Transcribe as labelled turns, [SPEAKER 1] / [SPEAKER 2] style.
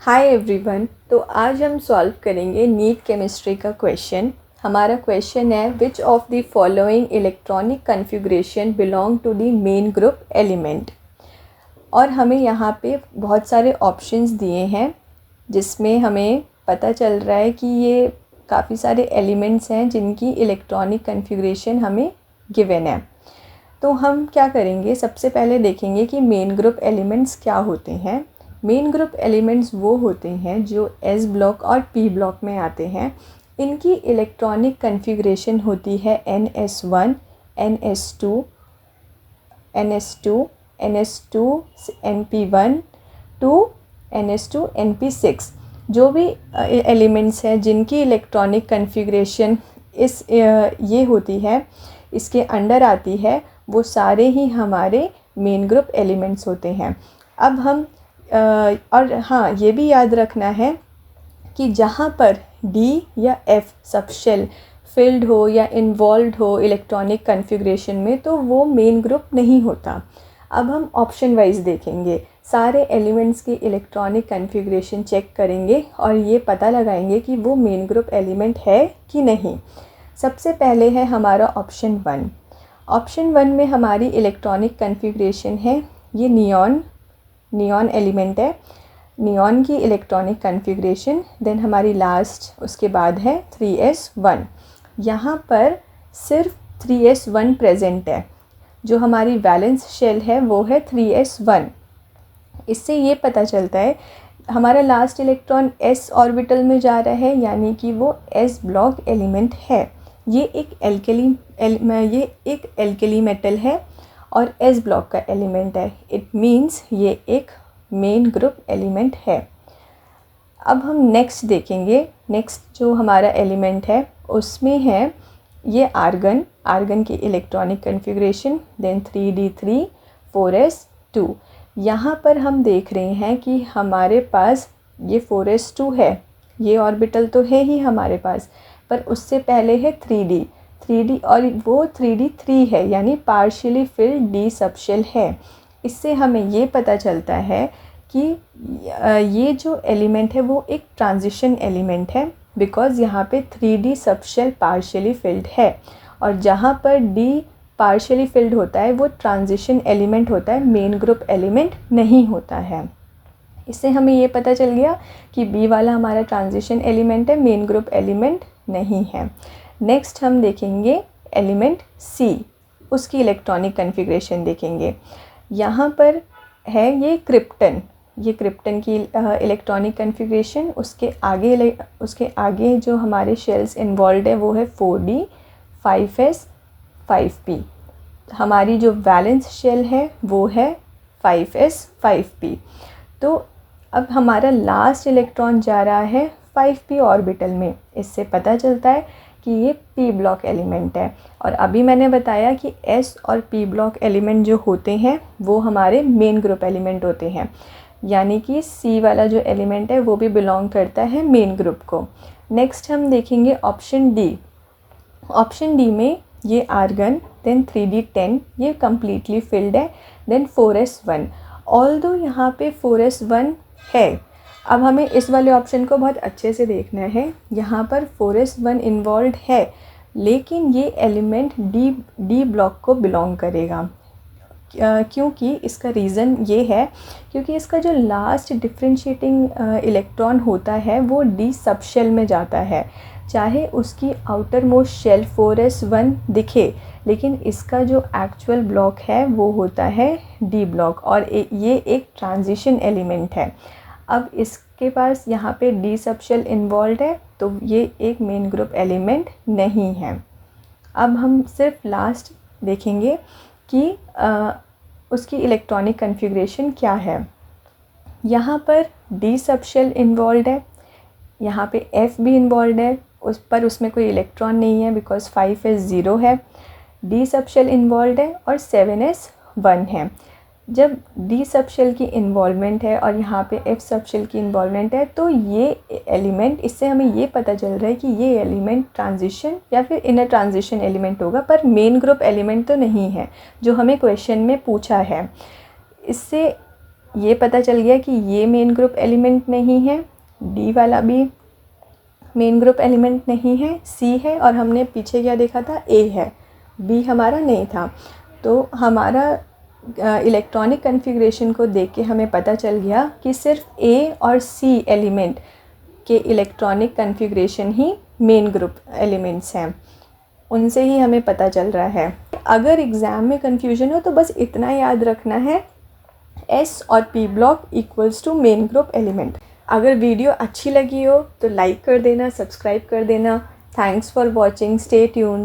[SPEAKER 1] Hi everyone. तो आज हम सॉल्व करेंगे नीट केमिस्ट्री का क्वेश्चन। हमारा क्वेश्चन है which of the following electronic configuration belong to the main group element. और हमें यहाँ पे बहुत सारे ऑप्शंस दिए हैं जिसमें हमें पता चल रहा है कि ये काफ़ी सारे एलिमेंट्स हैं जिनकी इलेक्ट्रॉनिक कन्फिग्रेशन हमें गिवन है। तो हम क्या करेंगे, सबसे पहले देखेंगे कि मेन ग्रुप एलिमेंट्स क्या होते हैं। मेन ग्रुप एलिमेंट्स वो होते हैं जो एस ब्लॉक और पी ब्लॉक में आते हैं। इनकी इलेक्ट्रॉनिक कन्फिग्रेशन होती है NS1, NS2, NS2, NS2, NP1 to NS2, NP6। जो भी एलिमेंट्स हैं जिनकी इलेक्ट्रॉनिक कन्फिग्रेशन ये होती है, इसके अंडर आती है, वो सारे ही हमारे मेन ग्रुप एलिमेंट्स होते हैं। अब हम और हाँ, ये भी याद रखना है कि जहाँ पर D या F सबशेल फिल्ड हो या इन्वॉल्व हो इलेक्ट्रॉनिक कन्फिग्रेशन में, तो वो मेन ग्रुप नहीं होता। अब हम ऑप्शन वाइज देखेंगे, सारे एलिमेंट्स की इलेक्ट्रॉनिक कन्फिग्रेशन चेक करेंगे और ये पता लगाएंगे कि वो मेन ग्रुप एलिमेंट है कि नहीं। सबसे पहले है हमारा ऑप्शन 1। ऑप्शन 1 में हमारी इलेक्ट्रॉनिक कन्फिग्रेशन है, ये नियॉन एलिमेंट है, नियॉन की इलेक्ट्रॉनिक कन्फिग्रेशन। देन हमारी लास्ट उसके बाद है 3s1। यहाँ पर सिर्फ 3s1 प्रेजेंट है। जो हमारी वैलेंस शेल है वो है 3s1। इससे ये पता चलता है हमारा लास्ट इलेक्ट्रॉन s ऑर्बिटल में जा रहा है, यानी कि वो s ब्लॉक एलिमेंट है। ये एक एल्केली मेटल है और s ब्लॉक का एलिमेंट है। इट मीन्स ये एक मेन ग्रुप एलिमेंट है। अब हम नेक्स्ट देखेंगे। नेक्स्ट जो हमारा एलिमेंट है उसमें है ये आर्गन की electronic configuration. Then 3d3, 4s2। यहाँ पर हम देख रहे हैं कि हमारे पास ये 4s2 है, ये ऑर्बिटल तो है ही हमारे पास, पर उससे पहले है 3d और वो 3d3 है, यानी पार्शियली फिल्ड d सबशेल है। इससे हमें ये पता चलता है कि ये जो एलिमेंट है वो एक ट्रांजिशन एलिमेंट है, बिकॉज़ यहाँ पे 3d सबशेल पार्शियली फिल्ड है और जहाँ पर d पार्शियली फिल्ड होता है वो ट्रांजिशन एलिमेंट होता है, मेन ग्रुप एलिमेंट नहीं होता है। इससे हमें ये पता चल गया कि B वाला हमारा ट्रांजिशन एलिमेंट है, मेन ग्रुप एलिमेंट नहीं है। नेक्स्ट हम देखेंगे एलिमेंट C, उसकी इलेक्ट्रॉनिक कन्फिग्रेशन देखेंगे। यहाँ पर है ये क्रिप्टन की इलेक्ट्रॉनिक कन्फिग्रेशन। उसके आगे जो हमारे शेल्स इन्वॉल्व है वो है 4d, 5s, 5p। हमारी जो वैलेंस शेल है वो है 5s, 5p। तो अब हमारा लास्ट इलेक्ट्रॉन जा रहा है 5p ऑर्बिटल में। इससे पता चलता है कि ये p ब्लॉक एलिमेंट है। और अभी मैंने बताया कि s और p ब्लॉक एलिमेंट जो होते हैं वो हमारे मेन ग्रुप एलिमेंट होते हैं, यानी कि c वाला जो एलिमेंट है वो भी बिलोंग करता है मेन ग्रुप को। नेक्स्ट हम देखेंगे ऑप्शन D। ऑप्शन D में ये आर्गन, देन 3d10, ये कम्प्लीटली फिल्ड है। देन 4s1, ऑल्दो यहाँ पे 4s1 है। अब हमें इस वाले ऑप्शन को बहुत अच्छे से देखना है। यहाँ पर 4s1 इन्वॉल्व है, लेकिन ये एलिमेंट डी ब्लॉक को बिलोंग करेगा। क्योंकि इसका रीज़न ये है क्योंकि इसका जो लास्ट डिफ्रेंशिएटिंग इलेक्ट्रॉन होता है वो डी सबशेल में जाता है। चाहे उसकी आउटर मोस्ट शेल 4s1 दिखे, लेकिन इसका जो एक्चुअल ब्लॉक है वो होता है डी ब्लॉक और ये एक ट्रांजिशन एलिमेंट है। अब इसके पास यहाँ पे डी सबशेल इन्वॉल्व है, तो ये एक मेन ग्रुप एलिमेंट नहीं है। अब हम सिर्फ लास्ट देखेंगे कि उसकी इलेक्ट्रॉनिक कन्फिग्रेशन क्या है। यहाँ पर डी सबशेल इन्वॉल्व है, यहाँ पे F भी इन्वॉल्व है, उसमें कोई इलेक्ट्रॉन नहीं है बिकॉज 5s 0 है। डी सबशेल इन्वॉल्व है और 7s 1 है। जब डी सबशेल की इन्वॉल्वमेंट है और यहाँ पे F सबशेल की इन्वॉल्वमेंट है, तो ये एलिमेंट, इससे हमें ये पता चल रहा है कि ये एलिमेंट ट्रांजिशन या फिर इनर ट्रांजिशन एलिमेंट होगा, पर मेन ग्रुप एलिमेंट तो नहीं है जो हमें क्वेश्चन में पूछा है। इससे ये पता चल गया कि ये मेन ग्रुप एलिमेंट नहीं है, डी वाला भी मेन ग्रुप एलिमेंट नहीं है, सी है और हमने पीछे क्या देखा था, ए है, बी हमारा नहीं था। तो हमारा इलेक्ट्रॉनिक कन्फिग्रेशन को देख के हमें पता चल गया कि सिर्फ ए और सी एलिमेंट के इलेक्ट्रॉनिक कन्फिग्रेशन ही मेन ग्रुप एलिमेंट्स हैं, उनसे ही हमें पता चल रहा है। अगर एग्ज़ाम में कन्फ्यूजन हो तो बस इतना याद रखना है, एस और P block equals to main group element. अगर वीडियो अच्छी लगी हो तो लाइक कर देना, सब्सक्राइब कर देना। Thanks for watching, stay tuned.